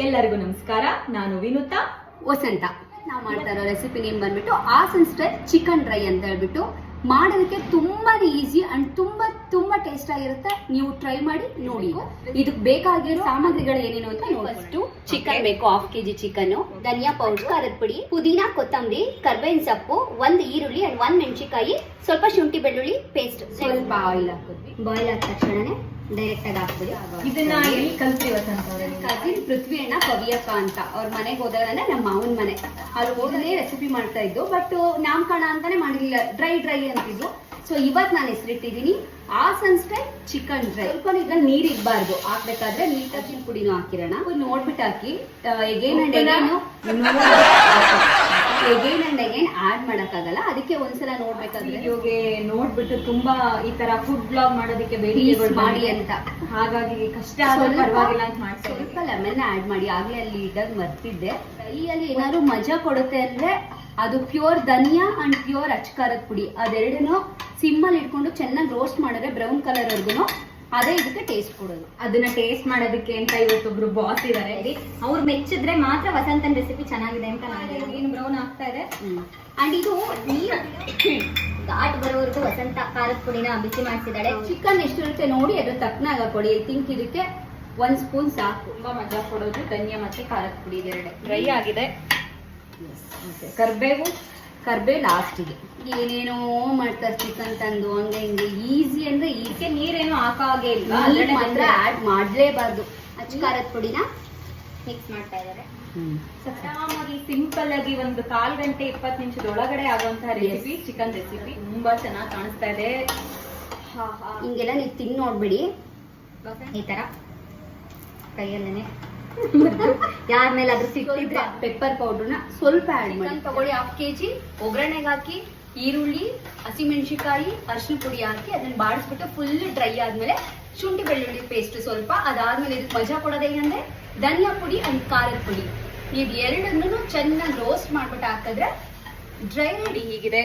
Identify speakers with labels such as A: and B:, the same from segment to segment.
A: ಎಲ್ಲರಿಗೂ ನಮಸ್ಕಾರ. ನಾನು ವಿನುತಾ
B: ವಸಂತ. ನಾವು ಮಾಡ್ತಾ ಇರೋ ರೆಸಿಪಿ ನೇಮ್ ಬಂದ್ಬಿಟ್ಟು ಆಸನ್ ಸ್ಟೈಲ್ ಚಿಕನ್ ಡ್ರೈ ಅಂತ ಹೇಳ್ಬಿಟ್ಟು ಮಾಡೋದಕ್ಕೆ ತುಂಬಾನೇ ಈಸಿ ಅಂಡ್ ತುಂಬಾ ಟೇಸ್ಟ್ ಆಗಿರುತ್ತೆ. ನೀವು ಟ್ರೈ ಮಾಡಿ ನೋಡಿ. ಇದಕ್ಕೆ ಬೇಕಾಗಿರೋ ಸಾಮಗ್ರಿಗಳು ಏನೇನು ಅಂತ ನೋಡಿ. ಫಸ್ಟ್ ಚಿಕನ್ ಬೇಕು, 1/2 kg ಚಿಕನ್, ಧನಿಯಾ ಪೌಡರ್, ಖಾರದ ಪುಡಿ, ಪುದೀನಾ, ಕೊತ್ತಂಬರಿ, ಕರ್ಬೇವಿನ ಸೊಪ್ಪು, 1 ಈರುಳ್ಳಿ ಅಂಡ್ 1 ಮೆಣಸಿನಕಾಯಿ, ಸ್ವಲ್ಪ ಶುಂಠಿ ಬೆಳ್ಳುಳ್ಳಿ ಪೇಸ್ಟ್. ಸ್ವಲ್ಪ ಆಯಿಲ್ ಹಾಕಿದ್ವಿ. ಬಾಯ್ಲ್ ಆದ ತಕ್ಷಣನೇ ಡೈರೆಕ್ಟ್ ಆಗಿ ಹಾಕ್ಬಿಡಿ. ಇದನ್ನ
A: ಎಲ್ಲಿ ಕಲ್ತ್ರಿ ವಸಂತ?
B: ಕಸಿನ್ ಪೃಥ್ವಿ ಅಣ್ಣ ಕವಿಯಪ್ಪ ಅಂತ ಅವ್ರ ಮನೆಗೆ ಹೋದಾಗ ನಮ್ಮ ಮಾವನ ಮನೆ ಅಲ್ಲಿ ಹೋಗಲೇ ರೆಸಿಪಿ ಮಾಡ್ತಾ ಇದ್ದು. ಬಟ್ ನಾಮಕರಣ ಅಂತಾನೆ ಮಾಡಿರ್ಲಿಲ್ಲ, ಡ್ರೈ ಅಂತಿದ್ದು. ಸೊ ಇವತ್ತು ನಾನು ಹೆಸರಿಟ್ಟಿದ್ದೀನಿ ಆಸನ್ ಸ್ಟೈಲ್ ಚಿಕನ್ ಡ್ರೈ. ಸ್ವಲ್ಪ ಈಗ ನೀರ್ ಇರಬಾರ್ದು, ಹಾಕ್ಬೇಕಾದ್ರೆ ನೀಟಾಗಿ ಪುಡಿನೂ ಹಾಕಿರೋಣ. ನೋಡ್ಬಿಟ್ಟು ಹಾಕಿ. ಎಗೇನ್ ಅಂಡ್ ಎಗೇನ್ ಆಡ್ ಮಾಡಕ್ಕಾಗಲ್ಲ, ಅದಕ್ಕೆ ಒಂದ್ಸಲ ನೋಡ್ಬೇಕಾದ್ರೆ
A: ನೋಡ್ಬಿಟ್ಟು ತುಂಬಾ ಈ ತರ ಫುಡ್ ಬ್ಲಾಗ್ ಮಾಡೋದಕ್ಕೆ ಬೇರೆ
B: ಮಾಡಿ ಅಂತ,
A: ಹಾಗಾಗಿ ಕಷ್ಟ ಆದ್ರೂ ಪರವಾಗಿಲ್ಲ ಅಂತ ಮಾಡ್ತಾರೆ.
B: ಸ್ವಲ್ಪ ಲೆಮನ್ ಆಡ್ ಮಾಡಿ. ಆಗ್ಲೇ ಅಲ್ಲಿ ಇದ್ದಾಗ ಮರ್ತಿದ್ದೆ. ಕೈಯಲ್ಲಿ ಏನಾದ್ರು ಮಜಾ ಕೊಡುತ್ತೆ ಅಂದ್ರೆ ಅದು ಪ್ಯೂರ್ ಧನಿಯಾ ಅಂಡ್ ಪ್ಯೂರ್ ಅಚ್ಕಾರದ ಪುಡಿ. ಅದೆರಡನ್ನು ಸಿಮ್ಮಲ್ಲಿ ಇಟ್ಕೊಂಡು ಚೆನ್ನಾಗಿ ರೋಸ್ಟ್ ಮಾಡಿದ್ರೆ ಬ್ರೌನ್ ಕಲರ್ ವರ್ಗುನು ಅದೇ ಇದಕ್ಕೆ ಟೇಸ್ಟ್ ಕೊಡೋದು.
A: ಅದನ್ನ ಟೇಸ್ಟ್ ಮಾಡೋದಕ್ಕೆ ಅಂತ ಇವತ್ತೊಬ್ರು ಬಾಸ್ ಇದಾರೆ. ಅವ್ರು ಮೆಚ್ಚಿದ್ರೆ ಮಾತ್ರ ವಸಂತನ್ ರೆಸಿಪಿ ಚೆನ್ನಾಗಿದೆ ಅಂತ. ಏನು ಬ್ರೌನ್ ಆಗ್ತಾ ಇದೆ.
B: ಅಂಡ್ ಇದು ನೀರು
C: ಘಾಟ್ ಬರೋವರೆಗೂ ವಸಂತ ಖಾರದ ಪುಡಿನ ಬಿಸಿ ಮಾಡಿಸಿದಾಳೆ.
B: ಚಿಕನ್ ಎಷ್ಟಿರುತ್ತೆ ನೋಡಿ, ಅದ್ರ ತಕ್ಕನಾಗ ಕೊಡಿ. ಐ ಥಿಂಕ್ ಇದಕ್ಕೆ 1 ಸ್ಪೂನ್ ಸಾಕು.
A: ತುಂಬಾ ಮಜಾ ಕೊಡೋದು ಧನಿಯಾ ಮತ್ತೆ ಖಾರದ ಪುಡಿ ಇದೆರಡೆ. ಡ್ರೈ ಆಗಿದೆ. ಕರ್ಬೇವು
B: ಲಾಸ್ಟಿಗೆ. ಏನೇನೋ ಮಾಡ್ತಾರೆ ಚಿಕನ್ ತಂದು ಹಂಗೆ ಹಿಂಗೆ. ಈಸಿ ಅಂದ್ರೆ ಈಸಿ.
A: ನೀರೇನು ಹಾಕಾಗೆ ಇಲ್ಲ,
B: ಮಾತ್ರ ಆಡ್ ಮಾಡ್ಲೇಬಾರ್ದು. ಖಾರದ ಪುಡಿನ
C: ಮಿಕ್ಸ್ ಮಾಡ್ತಾ ಇದ್ದಾರೆ.
A: ಆರಾಮಾಗಿ ಸಿಂಪಲ್ ಆಗಿ ಒಂದು 1/4 ಗಂಟೆ 20 ನಿಮಿಷದ ಒಳಗಡೆ ಆಗುವಂತಹ ರೆಸಿಪಿ ಚಿಕನ್ ರೆಸಿಪಿ. ತುಂಬಾ ಚೆನ್ನಾಗಿ ಕಾಣಿಸ್ತಾ ಇದೆ.
B: ಹಿಂಗೆಲ್ಲ ನೀವು ತಿಂದು ನೋಡ್ಬಿಡಿ.
C: ಈ ತರ ಕೈಯಲ್ಲೇನೆ ಯಾರ ಮೇಲೆ ಅದ್ರ ಸಿಕ್ಕಿದ್ರೆ
B: ಪೆಪ್ಪರ್ ಪೌಡರ್ನ ಸ್ವಲ್ಪ ಆಡ್ ಮಾಡಿ.
C: ತಗೊಳ್ಳಿ 1/2 kg.
B: ಒಗ್ಗರಣೆಗೆ ಹಾಕಿ ಈರುಳ್ಳಿ, ಹಸಿಮೆಣಸಿನಕಾಯಿ, ಅರಿಶಿನ ಪುಡಿ ಹಾಕಿ ಅದನ್ನ ಬಾಡಿಸ್ಬಿಟ್ಟು ಫುಲ್ ಡ್ರೈ ಆದ್ಮೇಲೆ ಶುಂಠಿ ಬೆಳ್ಳುಳ್ಳಿ ಪೇಸ್ಟ್ ಸ್ವಲ್ಪ. ಅದಾದ್ಮೇಲೆ ಇದಕ್ಕೆ ಮಜಾ ಕೊಡೋದು ಏನಂದ್ರೆ ಧನಿಯಾ ಪುಡಿ ಅಂಡ್ ಖಾರದ ಪುಡಿ. ಇದೆರಡನ್ನೂ ಚೆನ್ನಾಗಿ ರೋಸ್ಟ್ ಮಾಡ್ಬಿಟ್ಟು ಹಾಕಿದ್ರೆ ಡ್ರೈ ರೆಡಿ. ಹೀಗಿದೆ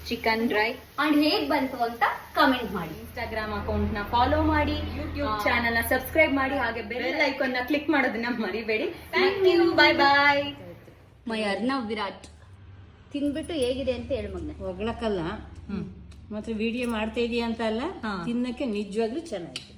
B: ಚಿಕನ್ ಡ್ರೈ. ಅಂಡ್ ಹೇಗ್ ಬಂತು ಅಂತ ಕಮೆಂಟ್ ಮಾಡಿ.
A: ಇನ್ಸ್ಟಾಗ್ರಾಮ್ ಅಕೌಂಟ್ ನ ಫಾಲೋ ಮಾಡಿ, ಯೂಟ್ಯೂಬ್ ಚಾನಲ್ ನ ಸಬ್ಸ್ಕ್ರೈಬ್ ಮಾಡಿ, ಹಾಗೆ ಬೆಲ್ ಐಕಾನ್ ನ ಕ್ಲಿಕ್ ಮಾಡೋದನ್ನ ಮರಿಬೇಡಿ. Thank you. Bye bye.
B: My Arnav Virat ತಿನ್ಬಿಟ್ಟು ಹೇಗಿದೆ ಅಂತ ಹೇಳಿ ಮಗ್ನೆ.
D: ಹೊಗಳಕ್ಕಲ್ಲ, ಮತ್ತೆ ವಿಡಿಯೋ ಮಾಡ್ತಾ ಇದೀಯ ಅಂತ ಅಲ್ಲ, ತಿನ್ನಕ್ಕೆ ನಿಜವಾಗ್ಲೂ ಚೆನ್ನಾಗಿದೆ.